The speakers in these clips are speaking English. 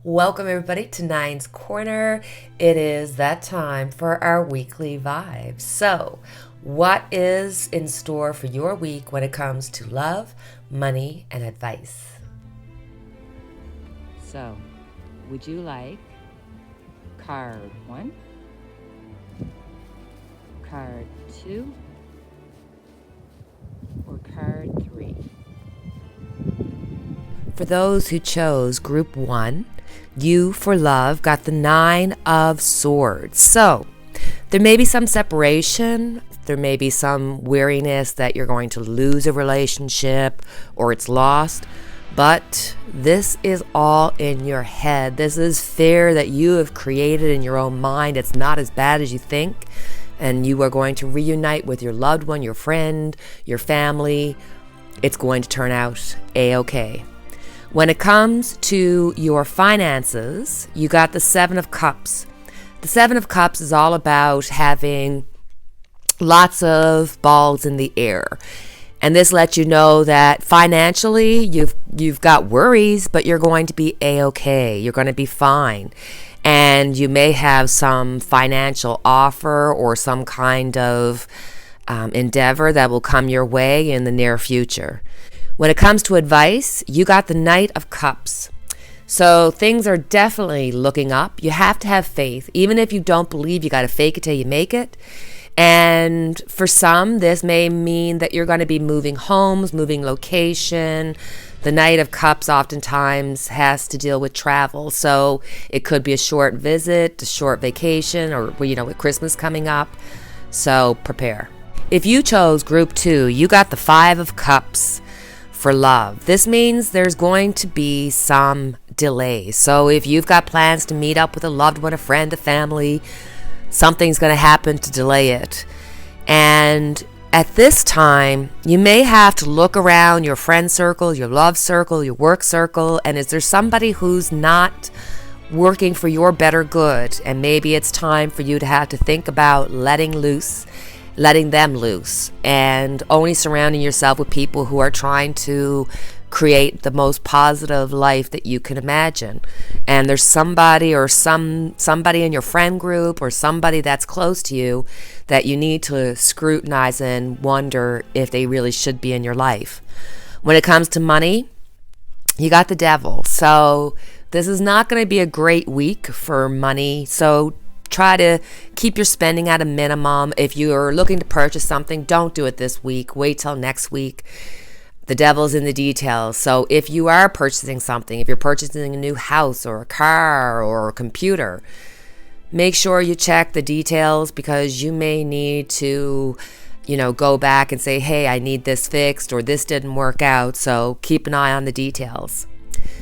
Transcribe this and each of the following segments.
Welcome everybody to Nine's Corner. It is that time for our weekly vibes. So, what is in store for your week when it comes to love, money, and advice? So, would you like card 1, card 2, or card 3? For those who chose group 1, you for love got the 9 of Swords. So, there may be some separation, there may be some weariness that you're going to lose a relationship or it's lost, but this is all in your head. This is fear that you have created in your own mind. It's not as bad as you think, and you are going to reunite with your loved one, your friend, your family. It's going to turn out A-okay. When it comes to your finances, you got the 7 of Cups. The 7 of Cups is all about having lots of balls in the air. And this lets you know that financially you've got worries, but you're going to be A-okay. You're going to be fine. And you may have some financial offer or some kind of endeavor that will come your way in the near future. When it comes to advice, you got the Knight of Cups. So things are definitely looking up. You have to have faith. Even if you don't believe, you got to fake it till you make it. And for some, this may mean that you're going to be moving homes, moving location. The Knight of Cups oftentimes has to deal with travel. So it could be a short visit, a short vacation, or, with Christmas coming up. So prepare. If you chose group 2, you got the 5 of Cups. For love. This means there's going to be some delay. So if you've got plans to meet up with a loved one, a friend, a family, something's going to happen to delay it. And at this time, you may have to look around your friend circle, your love circle, your work circle, and is there somebody who's not working for your better good? And maybe it's time for you to have to think about letting them loose, and only surrounding yourself with people who are trying to create the most positive life that you can imagine. And there's somebody or somebody in your friend group or somebody that's close to you that you need to scrutinize and wonder if they really should be in your life. When it comes to money, you got the Devil. So this is not going to be a great week for money. So try to keep your spending at a minimum. If you're looking to purchase something, don't do it this week. Wait till next week. The devil's in the details. So if you are purchasing something, if you're purchasing a new house or a car or a computer, make sure you check the details, because you may need to, go back and say, hey, I need this fixed, or this didn't work out. So keep an eye on the details.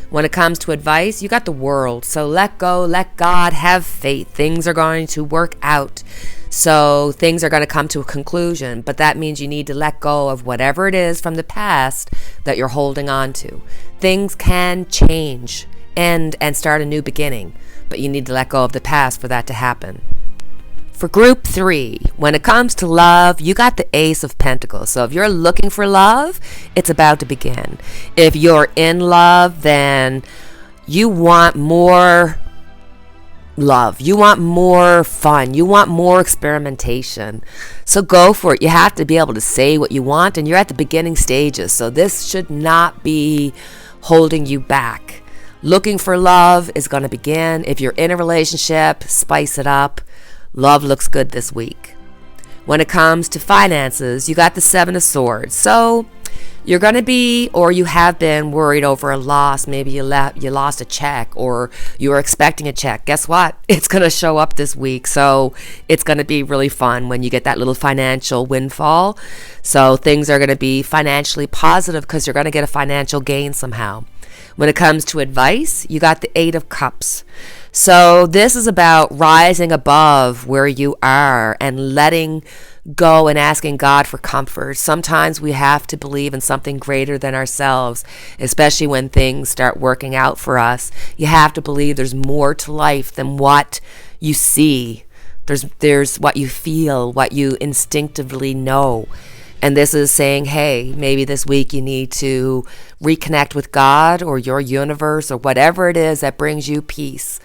When it comes to advice, you got the World. So let go, let God, have faith. Things are going to work out. So things are going to come to a conclusion. But that means you need to let go of whatever it is from the past that you're holding on to. Things can change and start a new beginning. But you need to let go of the past for that to happen. For group 3, when it comes to love, you got the Ace of Pentacles. So if you're looking for love, it's about to begin. If you're in love, then you want more love. You want more fun. You want more experimentation. So go for it. You have to be able to say what you want, and you're at the beginning stages. So this should not be holding you back. Looking for love is going to begin. If you're in a relationship, spice it up. Love looks good this week. When it comes to finances, you got the 7 of Swords. So you're going to be, or you have been, worried over a loss. Maybe you lost a check, or you were expecting a check. Guess what? It's going to show up this week. So it's going to be really fun when you get that little financial windfall. So things are going to be financially positive because you're going to get a financial gain somehow. When it comes to advice, you got the 8 of Cups. So this is about rising above where you are and letting go and asking God for comfort. Sometimes we have to believe in something greater than ourselves, especially when things start working out for us. You have to believe there's more to life than what you see. There's what you feel, what you instinctively know. And this is saying, hey, maybe this week you need to reconnect with God or your universe or whatever it is that brings you peace.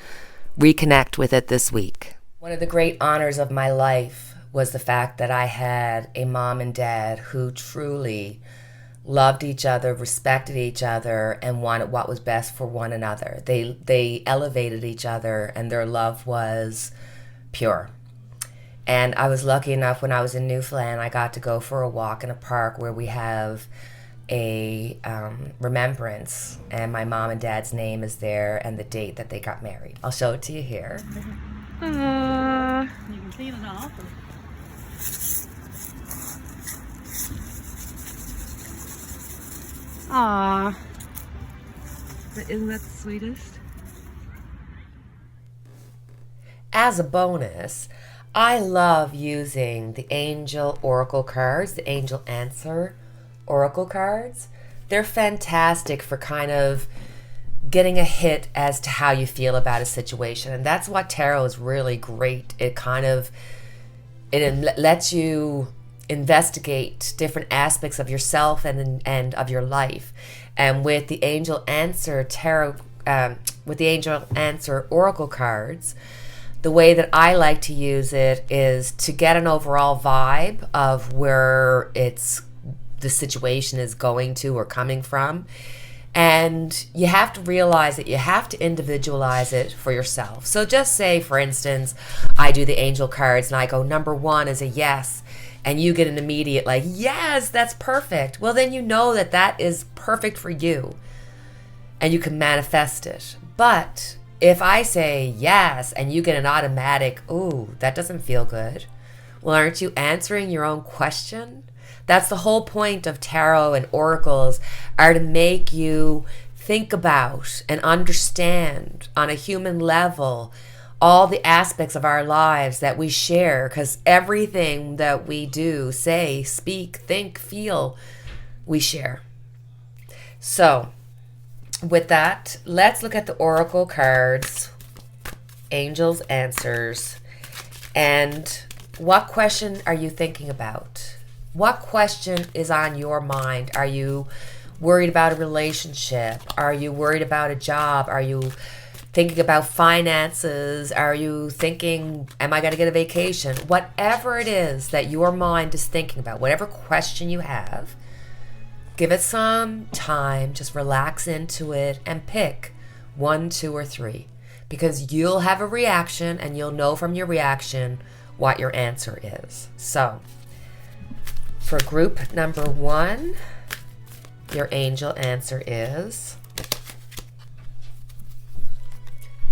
Reconnect with it this week. One of the great honors of my life was the fact that I had a mom and dad who truly loved each other, respected each other, and wanted what was best for one another. They elevated each other, and their love was pure. And I was lucky enough when I was in Newfoundland, I got to go for a walk in a park where we have a remembrance, and my mom and dad's name is there and the date that they got married. I'll show it to you here. You can clean it off. Aww. Isn't that the sweetest? As a bonus, I love using the angel oracle cards, the angel answer oracle cards. They're fantastic for kind of getting a hit as to how you feel about a situation. And that's what tarot is really great. It lets you investigate different aspects of yourself and of your life. And with the angel answer tarot, with the angel answer oracle cards, the way that I like to use it is to get an overall vibe of where the situation is going to or coming from. And you have to realize that you have to individualize it for yourself. So just say, for instance, I do the angel cards and I go, number 1 is a yes. And you get an immediate like, yes, that's perfect. Well, then you know that that is perfect for you. And you can manifest it. But if I say yes and you get an automatic, ooh, that doesn't feel good. Well, aren't you answering your own question? That's the whole point of tarot and oracles, are to make you think about and understand on a human level all the aspects of our lives that we share, because everything that we do, say, speak, think, feel, we share. So with that, let's look at the oracle cards, angels' answers, and what question are you thinking about? What question is on your mind? Are you worried about a relationship? Are you worried about a job? Are you thinking about finances? Are you thinking, am I going to get a vacation? Whatever it is that your mind is thinking about, whatever question you have, give it some time, just relax into it and pick 1, 2, or 3, because you'll have a reaction and you'll know from your reaction what your answer is. So for group number 1, your angel answer is,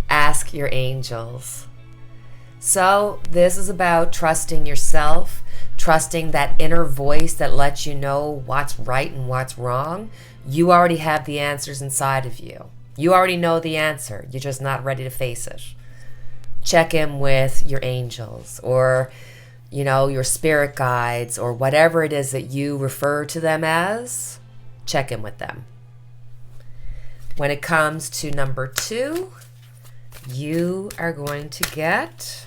ask your angels. So this is about trusting yourself, trusting that inner voice that lets you know what's right and what's wrong. You already have the answers inside of you. You already know the answer. You're just not ready to face it. Check in with your angels, or your spirit guides, or whatever it is that you refer to them as. Check in with them. When it comes to number 2, you are going to get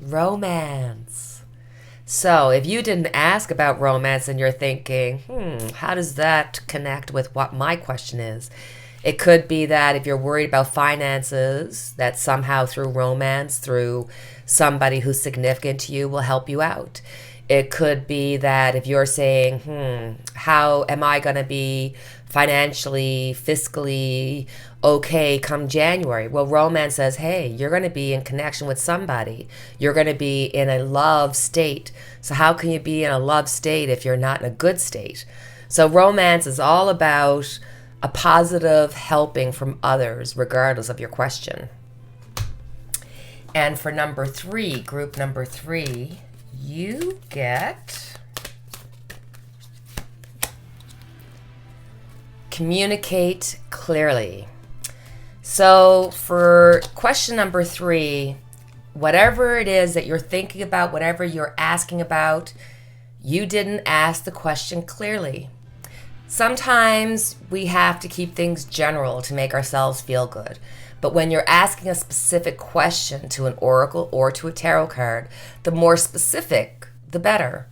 romance. So if you didn't ask about romance and you're thinking, how does that connect with what my question is? It could be that if you're worried about finances, that somehow through romance, through somebody who's significant to you, will help you out. It could be that if you're saying, how am I going to be financially, fiscally okay come January? Well, romance says, hey, you're going to be in connection with somebody. You're going to be in a love state. So how can you be in a love state if you're not in a good state? So romance is all about a positive helping from others, regardless of your question. And for number 3, group number 3, you get communicate clearly. So for question number 3, whatever it is that you're thinking about, whatever you're asking about, you didn't ask the question clearly. Sometimes we have to keep things general to make ourselves feel good. But when you're asking a specific question to an oracle or to a tarot card, the more specific, the better.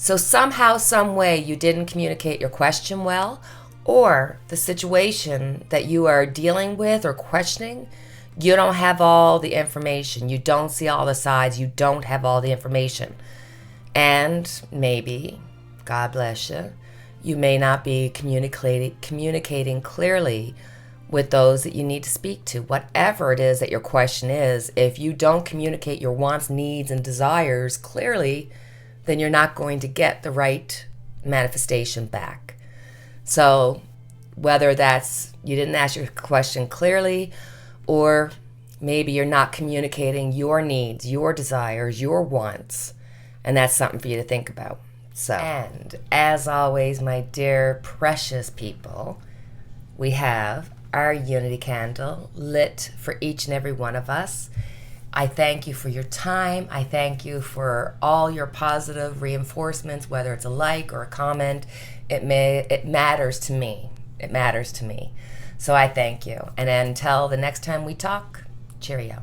So somehow, some way, you didn't communicate your question well, or the situation that you are dealing with or questioning, you don't have all the information. You don't see all the sides. You don't have all the information. And maybe, God bless you, you may not be communicating clearly with those that you need to speak to. Whatever it is that your question is, if you don't communicate your wants, needs, and desires clearly, then you're not going to get the right manifestation back. So whether that's you didn't ask your question clearly, or maybe you're not communicating your needs, your desires, your wants, and that's something for you to think about. So, and as always, my dear precious people, we have our unity candle lit for each and every one of us. I thank you for your time. I thank you for all your positive reinforcements, whether it's a like or a comment. It matters to me. It matters to me. So I thank you. And until the next time we talk, cheerio.